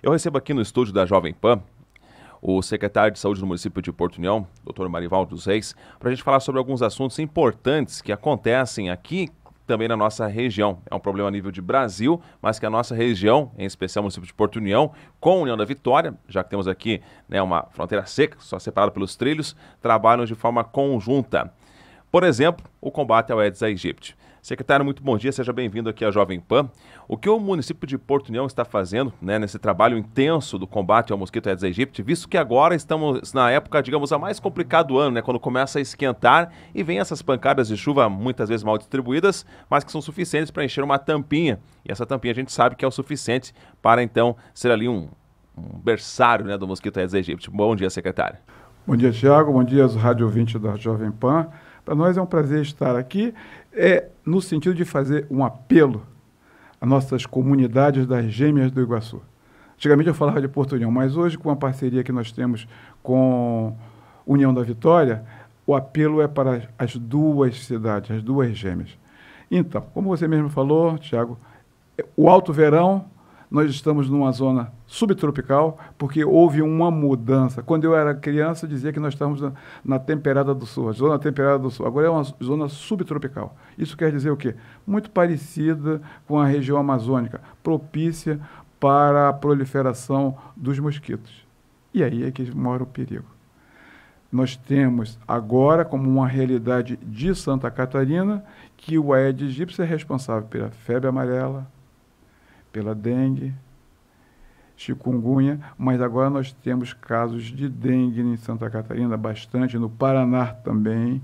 Eu recebo aqui no estúdio da Jovem Pan o secretário de Saúde do município de Porto União, Dr. Marivaldo dos Reis, para a gente falar sobre alguns assuntos importantes que acontecem aqui também na nossa região. É um problema a nível de Brasil, mas que a nossa região, em especial o município de Porto União, com a União da Vitória, já que temos aqui uma fronteira seca, só separada pelos trilhos, trabalham de forma conjunta. Por exemplo, o combate ao Aedes aegypti. Secretário, muito bom dia, seja bem-vindo aqui à Jovem Pan. O que o município de Porto União está fazendo nesse trabalho intenso do combate ao mosquito Aedes aegypti, visto que agora estamos na época, digamos, a mais complicada do ano, quando começa a esquentar e vem essas pancadas de chuva muitas vezes mal distribuídas, mas que são suficientes para encher uma tampinha. E essa tampinha a gente sabe que é o suficiente para, então, ser ali um berçário do mosquito Aedes aegypti. Bom dia, secretário. Bom dia, Tiago. Bom dia aos rádio ouvintes da Jovem Pan. Para nós é um prazer estar aqui, no sentido de fazer um apelo às nossas comunidades das Gêmeas do Iguaçu. Antigamente eu falava de Porto União, mas hoje, com a parceria que nós temos com União da Vitória, o apelo é para as duas cidades, as duas gêmeas. Então, como você mesmo falou, Tiago, o alto verão, nós estamos numa zona subtropical, porque houve uma mudança. Quando eu era criança, dizia que nós estávamos na temperada do sul, a zona temperada do sul. Agora é uma zona subtropical. Isso quer dizer o quê? Muito parecida com a região amazônica, propícia para a proliferação dos mosquitos. E aí é que mora o perigo. Nós temos agora, como uma realidade de Santa Catarina, que o Aedes aegypti é responsável pela febre amarela, pela dengue, chikungunya, mas agora nós temos casos de dengue em Santa Catarina, bastante, no Paraná também.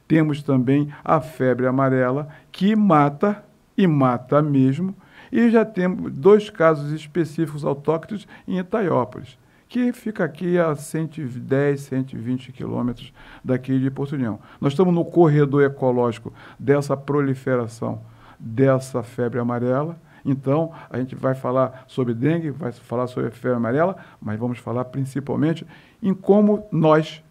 Temos também a febre amarela, que mata, e mata mesmo, e já temos 2 casos específicos autóctones em Itaiópolis, que fica aqui a 110, 120 quilômetros daqui de Porto União. Nós estamos no corredor ecológico dessa proliferação dessa febre amarela. Então, a gente vai falar sobre dengue, vai falar sobre a febre amarela, mas vamos falar principalmente em como nós,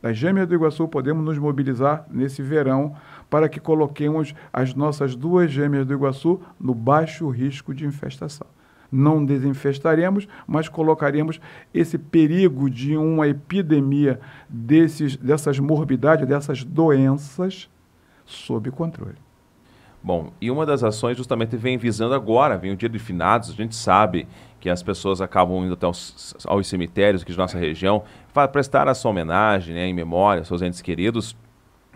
das Gêmeas do Iguaçu, podemos nos mobilizar nesse verão para que coloquemos as nossas 2 Gêmeas do Iguaçu no baixo risco de infestação. Não desinfestaremos, mas colocaremos esse perigo de uma epidemia dessas morbidades, dessas doenças, sob controle. Bom, e uma das ações justamente vem visando agora, vem o dia de finados, a gente sabe que as pessoas acabam indo até aos cemitérios aqui de nossa região para prestar a sua homenagem, em memória aos seus entes queridos,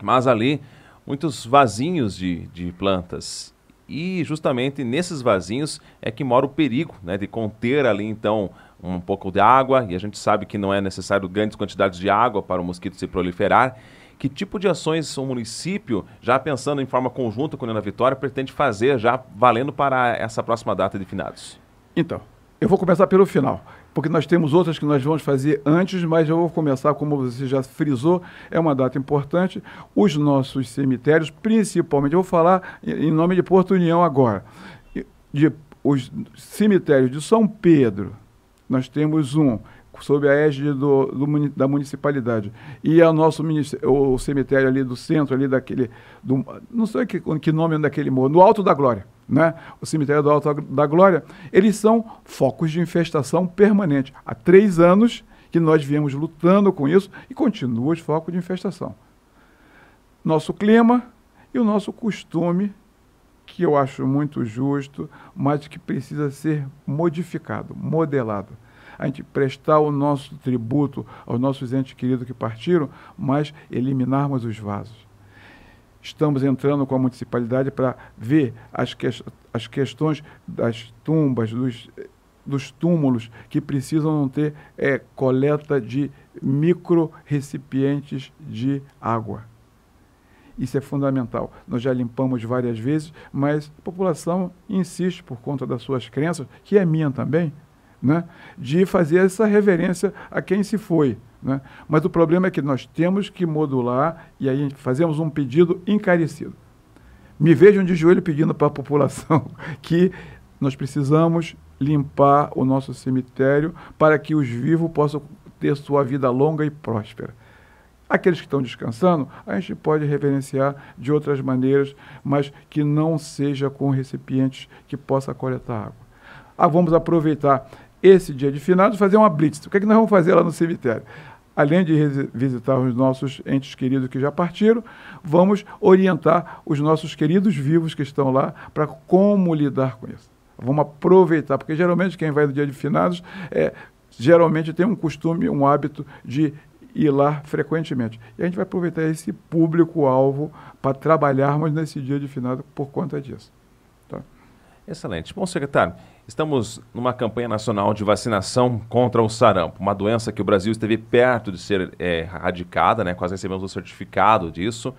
mas ali muitos vasinhos de plantas. E justamente nesses vasinhos é que mora o perigo de conter ali então um pouco de água, e a gente sabe que não é necessário grandes quantidades de água para o mosquito se proliferar. Que tipo de ações o município, já pensando em forma conjunta com a União da Vitória, pretende fazer já valendo para essa próxima data de finados? Então, eu vou começar pelo final, porque nós temos outras que nós vamos fazer antes, mas eu vou começar, como você já frisou, é uma data importante. Os nossos cemitérios, principalmente, eu vou falar em nome de Porto União agora, os cemitérios de São Pedro, nós temos um sob a égide da municipalidade, e o cemitério ali do centro, ali não sei que nome é daquele morro, no Alto da Glória, o cemitério do Alto da Glória, eles são focos de infestação permanente. Há 3 anos que nós viemos lutando com isso e continua os focos de infestação. Nosso clima e o nosso costume, que eu acho muito justo, mas que precisa ser modificado, modelado. A gente prestar o nosso tributo aos nossos entes queridos que partiram, mas eliminarmos os vasos. Estamos entrando com a municipalidade para ver as questões das tumbas, dos túmulos, que precisam ter coleta de micro-recipientes de água. Isso é fundamental. Nós já limpamos várias vezes, mas a população insiste, por conta das suas crenças, que é minha também, de fazer essa reverência a quem se foi. Mas o problema é que nós temos que modular e aí fazemos um pedido encarecido. Me vejam de joelho pedindo para a população que nós precisamos limpar o nosso cemitério para que os vivos possam ter sua vida longa e próspera. Aqueles que estão descansando, a gente pode reverenciar de outras maneiras, mas que não seja com recipientes que possa coletar água. Vamos aproveitar esse dia de finados, fazer uma blitz. O que é que nós vamos fazer lá no cemitério? Além de visitar os nossos entes queridos que já partiram, vamos orientar os nossos queridos vivos que estão lá para como lidar com isso. Vamos aproveitar, porque geralmente quem vai no dia de finados geralmente tem um costume, um hábito de ir lá frequentemente. E a gente vai aproveitar esse público-alvo para trabalharmos nesse dia de finados por conta disso. Tá? Excelente. Bom, secretário, estamos numa campanha nacional de vacinação contra o sarampo, uma doença que o Brasil esteve perto de ser erradicada, né? Quase recebemos o certificado disso,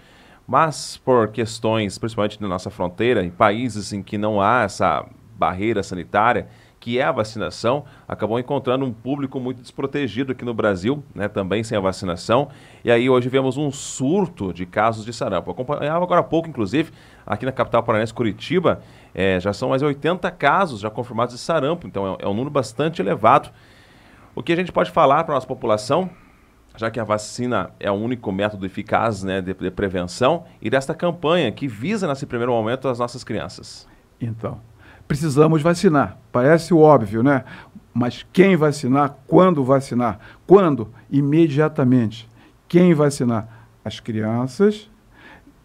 mas por questões, principalmente na nossa fronteira, em países em que não há essa barreira sanitária, que é a vacinação, acabou encontrando um público muito desprotegido aqui no Brasil, né, também sem a vacinação, e aí hoje vemos um surto de casos de sarampo. Eu acompanhava agora há pouco, inclusive, aqui na capital paranaense, Curitiba, já são mais de 80 casos já confirmados de sarampo, então é um número bastante elevado. O que a gente pode falar para a nossa população, já que a vacina é o único método eficaz, né, de prevenção, e desta campanha que visa, nesse primeiro momento, as nossas crianças? Então, precisamos vacinar. Parece óbvio, né? Mas quem vacinar? Quando vacinar? Quando? Imediatamente. Quem vacinar? As crianças.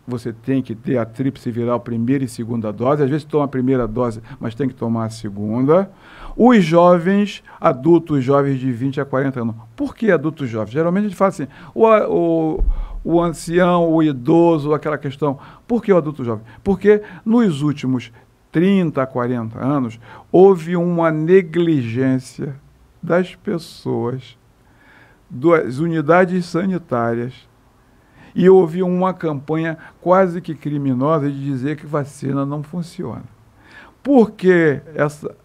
Você tem que ter a tríplice viral primeira e segunda dose. Às vezes toma a primeira dose, mas tem que tomar a segunda. Os jovens, adultos jovens de 20 a 40 anos. Por que adultos jovens? Geralmente a gente fala assim, o ancião, o idoso, aquela questão. Por que o adulto jovem? Porque nos últimos 30 a 40 anos, houve uma negligência das pessoas, das unidades sanitárias, e houve uma campanha quase que criminosa de dizer que vacina não funciona. Porque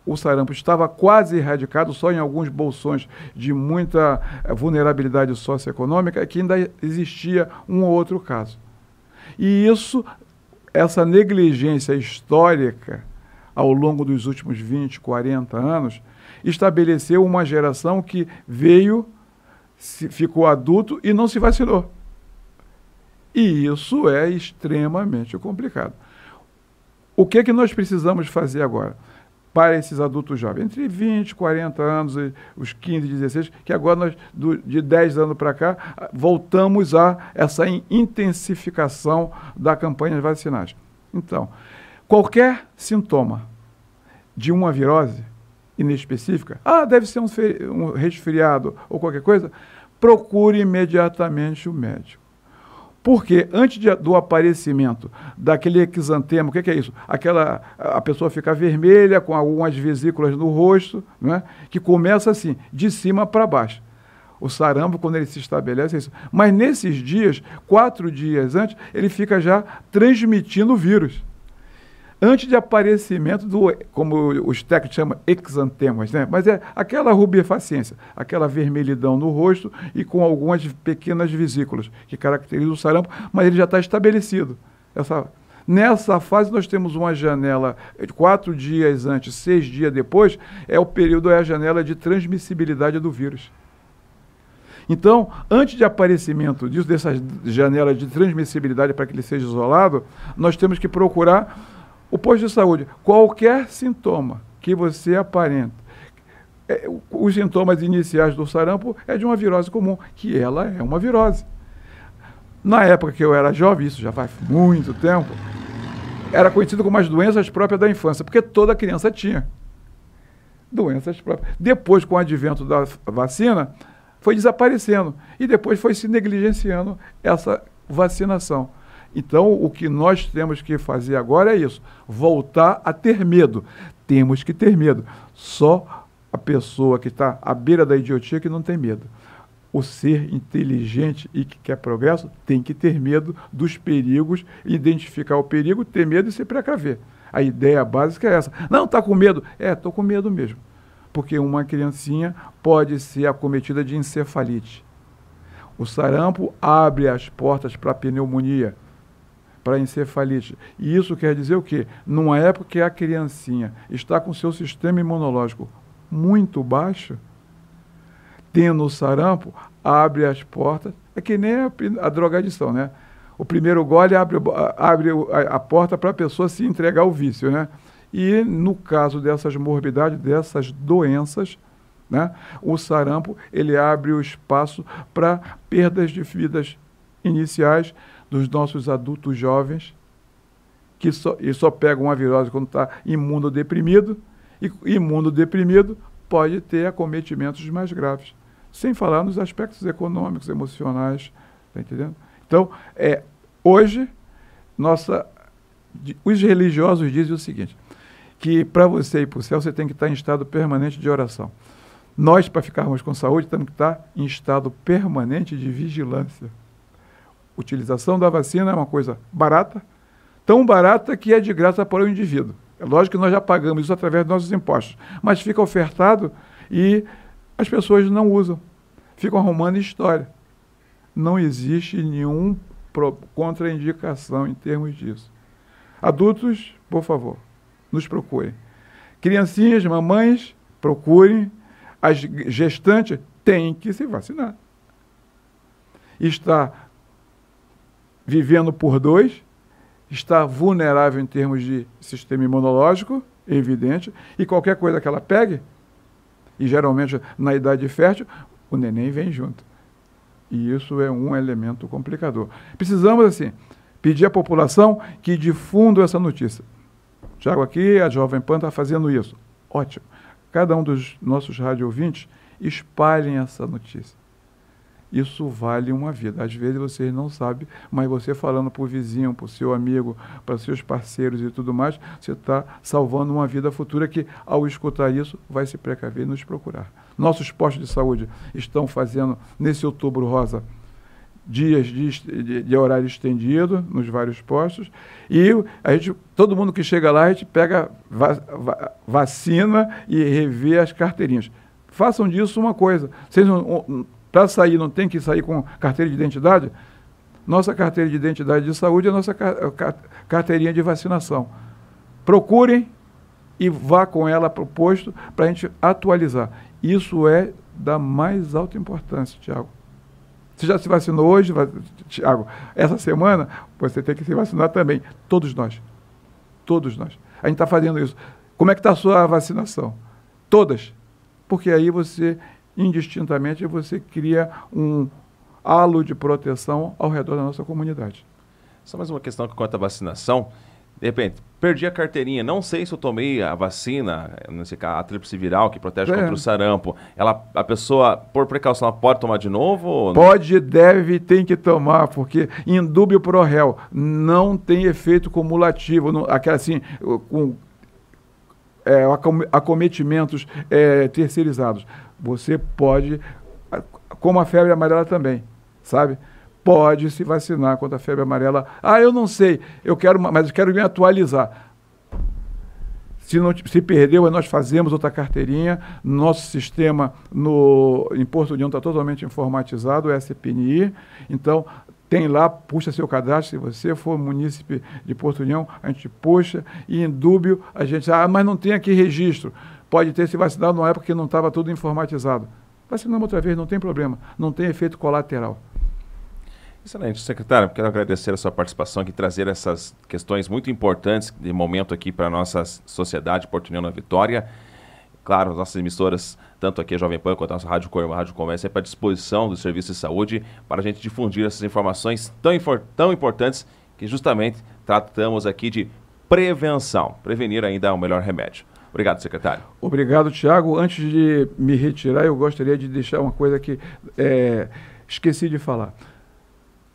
o sarampo estava quase erradicado, só em alguns bolsões de muita vulnerabilidade socioeconômica, que ainda existia um ou outro caso. E essa negligência histórica, ao longo dos últimos 20, 40 anos, estabeleceu uma geração que ficou adulto e não se vacinou. E isso é extremamente complicado. O que é que nós precisamos fazer agora para esses adultos jovens? Entre 20, 40 anos e os 15, 16, que agora nós, de 10 anos para cá, voltamos a essa intensificação da campanha vacinais. Então, qualquer sintoma de uma virose inespecífica, deve ser um resfriado ou qualquer coisa, procure imediatamente o médico. Porque antes do aparecimento daquele exantema, o que é isso? A pessoa fica vermelha, com algumas vesículas no rosto, né, que começa assim, de cima para baixo. O sarampo, quando ele se estabelece, é isso. Mas nesses dias, 4 dias antes, ele fica já transmitindo o vírus. Antes de aparecimento como os técnicos chamam, exantemas, né? Mas é aquela rubefacência, aquela vermelhidão no rosto e com algumas pequenas vesículas que caracterizam o sarampo, mas ele já está estabelecido. Nessa fase nós temos uma janela de 4 dias antes, 6 dias depois, é a janela de transmissibilidade do vírus. Então, antes de aparecimento dessa janela de transmissibilidade para que ele seja isolado, nós temos que procurar o posto de saúde. Qualquer sintoma que você aparenta, os sintomas iniciais do sarampo é de uma virose comum, que ela é uma virose. Na época que eu era jovem, isso já faz muito tempo, era conhecido como as doenças próprias da infância, porque toda criança tinha doenças próprias. Depois, com o advento da vacina, foi desaparecendo e depois foi se negligenciando essa vacinação. Então, o que nós temos que fazer agora é isso, voltar a ter medo. Temos que ter medo. Só a pessoa que está à beira da idiotia que não tem medo. O ser inteligente e que quer progresso tem que ter medo dos perigos, identificar o perigo, ter medo e se precaver. A ideia básica é essa. Não, está com medo? Estou com medo mesmo. Porque uma criancinha pode ser acometida de encefalite. O sarampo abre as portas para a pneumonia, para a encefalite. E isso quer dizer o quê? Numa época que a criancinha está com seu sistema imunológico muito baixo, tendo o sarampo, abre as portas, é que nem a drogadição, né? O primeiro gole abre a porta para a pessoa se entregar ao vício, né? E no caso dessas morbidades, dessas doenças, né? O sarampo, ele abre o espaço para perdas de vidas iniciais dos nossos adultos jovens, que só pegam a virose quando está imunodeprimido, e imunodeprimido pode ter acometimentos mais graves, sem falar nos aspectos econômicos, emocionais, tá entendendo? Então, hoje, os religiosos dizem o seguinte, que para você ir para o céu, você tem que estar em estado permanente de oração. Nós, para ficarmos com saúde, temos que estar em estado permanente de vigilância. Utilização da vacina é uma coisa barata, tão barata que é de graça para o indivíduo. É lógico que nós já pagamos isso através dos nossos impostos, mas fica ofertado e as pessoas não usam. Ficam arrumando história. Não existe nenhuma contraindicação em termos disso. Adultos, por favor, nos procurem. Criancinhas, mamães, procurem. As gestantes têm que se vacinar. Está vivendo por 2, está vulnerável em termos de sistema imunológico, evidente, e qualquer coisa que ela pegue, e geralmente na idade fértil, o neném vem junto. E isso é um elemento complicador. Precisamos, assim, pedir à população que difunda essa notícia. Tiago, aqui, a Jovem Pan está fazendo isso. Ótimo. Cada um dos nossos rádio ouvintes espalhem essa notícia. Isso vale uma vida. Às vezes vocês não sabem, mas você falando para o vizinho, para o seu amigo, para os seus parceiros e tudo mais, você está salvando uma vida futura que, ao escutar isso, vai se precaver e nos procurar. Nossos postos de saúde estão fazendo, nesse Outubro Rosa, dias de horário estendido nos vários postos, e todo mundo que chega lá, a gente pega vacina e revê as carteirinhas. Façam disso uma coisa. Vocês para sair, não tem que sair com carteira de identidade? Nossa carteira de identidade de saúde é a nossa carteirinha de vacinação. Procurem e vá com ela para o posto para a gente atualizar. Isso é da mais alta importância, Tiago. Você já se vacinou hoje, Tiago? Essa semana, você tem que se vacinar também. Todos nós. Todos nós. A gente está fazendo isso. Como é que está a sua vacinação? Todas. Porque aí você, indistintamente, você cria um halo de proteção ao redor da nossa comunidade. Só mais uma questão quanto à vacinação. De repente, perdi a carteirinha, não sei se eu tomei a vacina, nesse caso, a tríplice viral, que protege contra o sarampo. A pessoa, por precaução, ela pode tomar de novo? Ou pode, deve, tem que tomar, porque indúbio pro réu não tem efeito cumulativo, assim, com acometimentos terceirizados. Você pode, como a febre amarela também, sabe? Pode se vacinar contra a febre amarela. Eu não sei, mas eu quero me atualizar. Se perdeu, nós fazemos outra carteirinha. Nosso sistema em Porto União está totalmente informatizado, o SPNI. Então, tem lá, puxa seu cadastro. Se você for munícipe de Porto União, a gente puxa. E em dúbio, a gente mas não tem aqui registro. Pode ter se vacinado numa época que não estava tudo informatizado. Vacinamos outra vez, não tem problema. Não tem efeito colateral. Excelente, secretário. Quero agradecer a sua participação aqui, trazer essas questões muito importantes de momento aqui para a nossa sociedade Porto União na Vitória. Claro, as nossas emissoras, tanto aqui a Jovem Pan quanto a nossa Rádio Comércio, sempre à disposição do Serviço de Saúde para a gente difundir essas informações tão importantes que justamente tratamos aqui de prevenção. Prevenir ainda é o melhor remédio. Obrigado, secretário. Obrigado, Tiago. Antes de me retirar, eu gostaria de deixar uma coisa que esqueci de falar.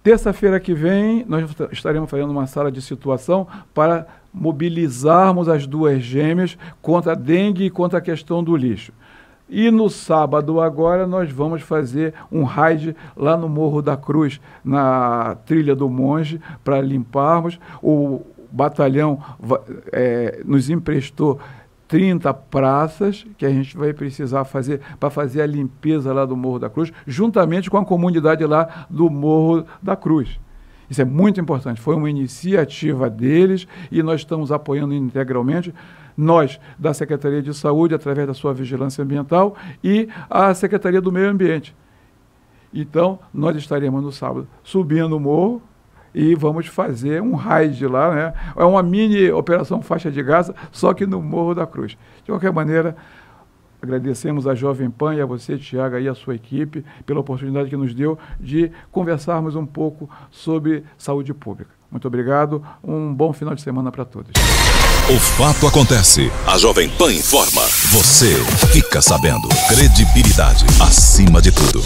Terça-feira que vem, nós estaremos fazendo uma sala de situação para mobilizarmos as duas gêmeas contra a dengue e contra a questão do lixo. E no sábado agora nós vamos fazer um raid lá no Morro da Cruz, na Trilha do Monge, para limparmos. O batalhão nos emprestou 30 praças que a gente vai precisar fazer para fazer a limpeza lá do Morro da Cruz, juntamente com a comunidade lá do Morro da Cruz. Isso é muito importante. Foi uma iniciativa deles e nós estamos apoiando integralmente. Nós, da Secretaria de Saúde, através da sua vigilância ambiental, e a Secretaria do Meio Ambiente. Então, nós estaremos no sábado subindo o morro, e vamos fazer um raid lá, né? É uma mini operação faixa de Gaza, só que no Morro da Cruz. De qualquer maneira, Agradecemos a Jovem Pan e a você, Tiago, e a sua equipe, pela oportunidade que nos deu de conversarmos um pouco sobre saúde pública. Muito obrigado, um bom final de semana para todos. O fato acontece, a Jovem Pan informa, você fica sabendo. Credibilidade acima de tudo.